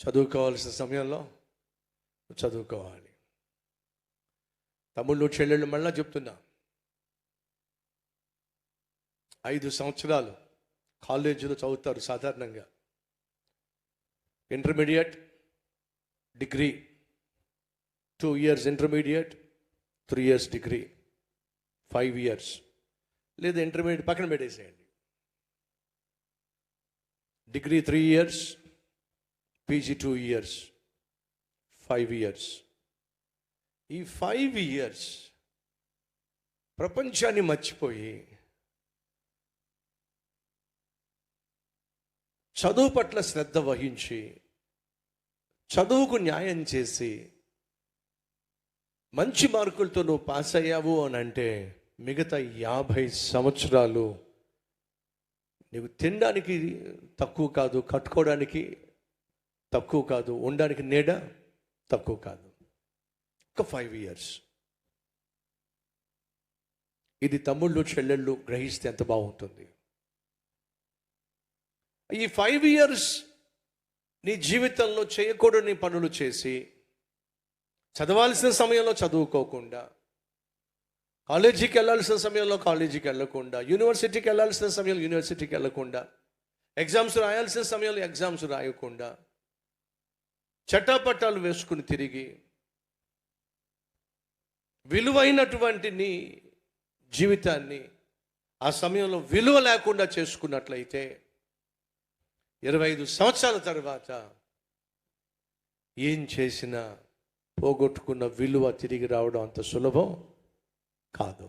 చదువుకోవాల్సిన సమయంలో చదువుకోవాలి. తమ్ముళ్ళు చెల్లెళ్ళు మళ్ళా చెప్తున్నా, 5 సంవత్సరాలు కాలేజీలో చదువుతారు సాధారణంగా. Intermediate, degree, 2 years intermediate, 3 years degree, 5 years. లేదా ఇంటర్మీడియట్ పక్కన పెట్టేసేయండి. Degree 3 years, PG 2 years, 5 years. ఈ 5 years ప్రపంచాన్ని మర్చిపోయి చదువు పట్ల శ్రద్ధ వహించి చదువుకు న్యాయం చేసి మంచి మార్కులతో నువ్వు పాస్ అయ్యావు అని అంటే మిగతా 50 సంవత్సరాలు నీవు తినడానికి తక్కువ కాదు, కట్టుకోవడానికి తక్కువ కాదు, ఉండడానికి నీడ తక్కువ కాదు. ఒక 5 years. ఇది తమ్ముళ్ళు చెల్లెళ్ళు గ్రహిస్తే ఎంత బాగుంటుంది. ఈ 5 years నీ జీవితంలో చేయకూడని పనులు చేసి, చదవాల్సిన సమయంలో చదువుకోకుండా, కాలేజీకి వెళ్ళాల్సిన సమయంలో కాలేజీకి వెళ్ళకుండా, యూనివర్సిటీకి వెళ్ళాల్సిన సమయంలో యూనివర్సిటీకి వెళ్ళకుండా, ఎగ్జామ్స్ రాయాల్సిన సమయంలో ఎగ్జామ్స్ రాయకుండా, చట్టాపట్టాలు వేసుకుని తిరిగి విలువైనటువంటి నీ జీవితాన్ని ఆ సమయంలో విలువ లేకుండా చేసుకున్నట్లయితే 25 సంవత్సరాల తర్వాత ఏం చేసినా పోగొట్టుకున్న విలువ తిరిగి రావడం అంత సులభం కాదు.